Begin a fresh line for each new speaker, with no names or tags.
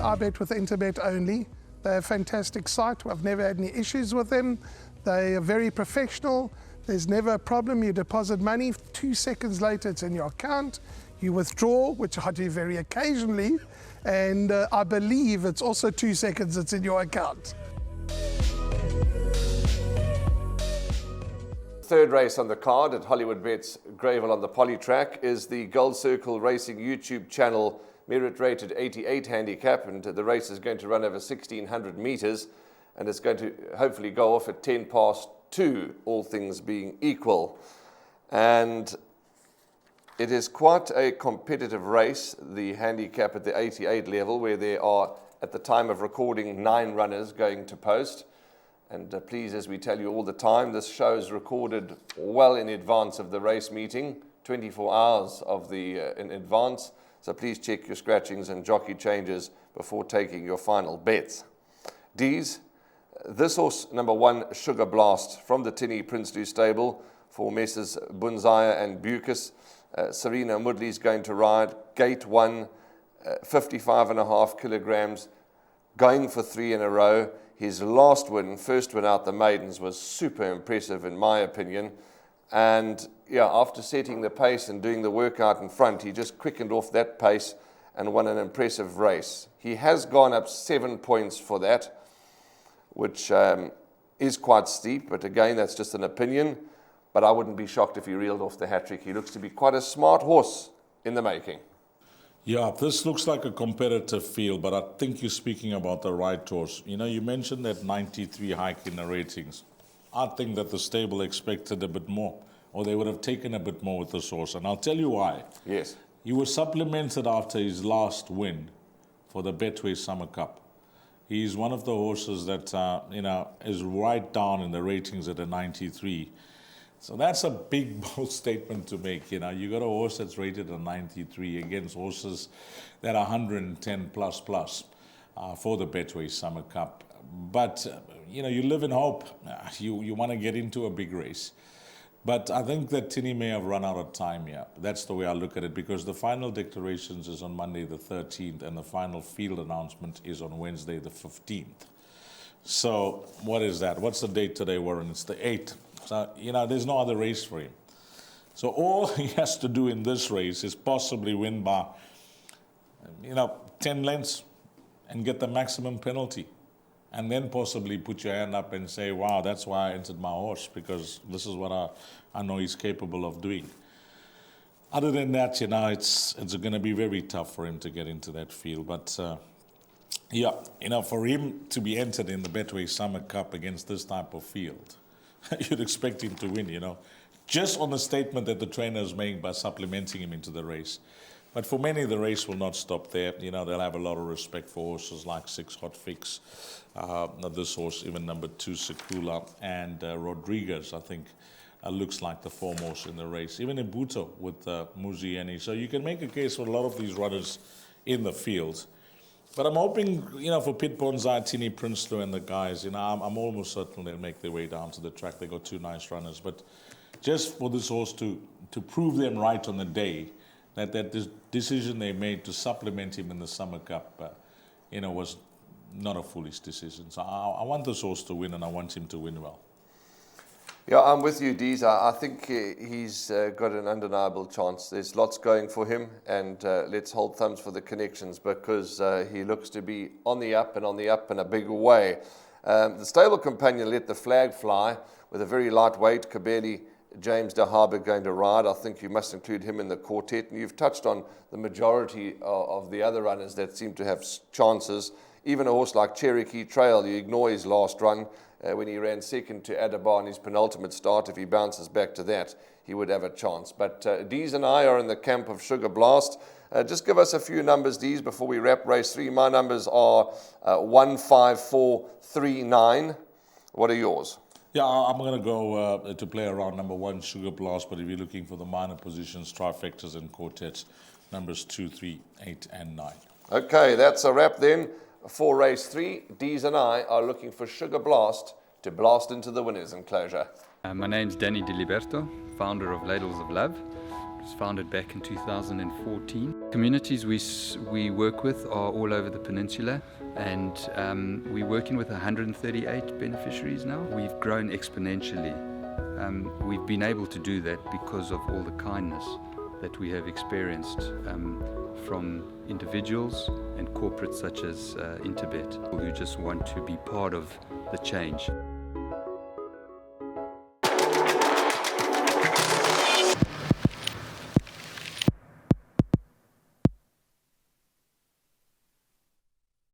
I bet with Interbet only. They're a fantastic site. I've never had any issues with them. They are very professional. There's never a problem. You deposit money, 2 seconds later it's in your account. You withdraw, which I do very occasionally, and I believe it's also 2 seconds it's in your account.
Third race on the card at Hollywoodbets Greyville on the Poly track is the Gold Circle Racing YouTube channel merit rated 88 handicap, and the race is going to run over 1,600 meters, and it's going to hopefully go off at 2:10, all things being equal. And it is quite a competitive race, the handicap at the 88 level, where there are, at the time of recording, 9 runners going to post. And please, as we tell you all the time, this show is recorded well in advance of the race meeting, 24 hours in advance. So please check your scratchings and jockey changes before taking your final bets. D's, this horse, number 1, Sugar Blast, from the Tinny Prinsloo stable for Messrs. Bunzaya and Bucas. Serena Mudley's going to ride. Gate 1, 55.5 kilograms, going for 3 in a row. His last win, first win out the maidens, was super impressive in my opinion. And yeah, after setting the pace and doing the work out in front, he just quickened off that pace and won an impressive race. He has gone up 7 points for that, which is quite steep, but again, that's just an opinion. But I wouldn't be shocked if he reeled off the hat-trick. He looks to be quite a smart horse in the making.
Yeah, this looks like a competitive field, but I think you're speaking about the right horse. You know, you mentioned that 93 hike in the ratings. I think that the stable expected a bit more, or they would have taken a bit more with this horse, and I'll tell you why.
Yes.
He was supplemented after his last win for the Betway Summer Cup. He's one of the horses that, is right down in the ratings at a 93. So that's a big, bold statement to make. You know, you got a horse that's rated a 93 against horses that are 110 plus for the Betway Summer Cup. But, you live in hope. You want to get into a big race. But I think that Tinny may have run out of time here. That's the way I look at it, because the final declarations is on Monday the 13th, and the final field announcement is on Wednesday the 15th. So what is that? What's the date today, Warren? It's the 8th. So, there's no other race for him. So all he has to do in this race is possibly win by, 10 lengths and get the maximum penalty. And then possibly put your hand up and say, wow, that's why I entered my horse, because this is what I know he's capable of doing. Other than that, it's going to be very tough for him to get into that field. But, for him to be entered in the Betway Summer Cup against this type of field, you'd expect him to win, just on the statement that the trainer is making by supplementing him into the race. But for many, the race will not stop there. They'll have a lot of respect for horses like 6 Hot Fix, this horse, even number 2 Sekula, and Rodriguez, I think, looks like the foremost in the race. Even Ibuto with Muzieni. So you can make a case for a lot of these runners in the field. But I'm hoping, for Pit Bonsai, Tinny Prinsloo and the guys, I'm almost certain they'll make their way down to the track. They got 2 nice runners. But just for this horse to prove them right on the day, that this decision they made to supplement him in the Summer Cup, was not a foolish decision. So I want this horse to win, and I want him to win well.
Yeah, I'm with you, Dees. I think he's got an undeniable chance. There's lots going for him, and let's hold thumbs for the connections, because he looks to be on the up in a big way. The stable companion let the flag fly with a very lightweight Kabeli James de Harbour going to ride. I think you must include him in the quartet. And you've touched on the majority of the other runners that seem to have chances. Even a horse like Cherokee Trail, you ignore his last run when he ran second to Adabar in his penultimate start. If he bounces back to that, he would have a chance. But Dees and I are in the camp of Sugar Blast. Just give us a few numbers, Dees, before we wrap race 3. My numbers are 1, 5, 4, 3, 9. What are yours?
Yeah, I'm going to go to play around number 1, Sugar Blast, but if you're looking for the minor positions, trifectas and quartets, numbers 2, 3, 8, and 9.
Okay, that's a wrap then for race 3. Dees and I are looking for Sugar Blast to blast into the winners' enclosure.
My name's Danny Diliberto, founder of Ladles of Love. It was founded back in 2014. Communities we work with are all over the peninsula, and we're working with 138 beneficiaries now. We've grown exponentially. We've been able to do that because of all the kindness that we have experienced from individuals and corporates such as Interbet, who just want to be part of the change.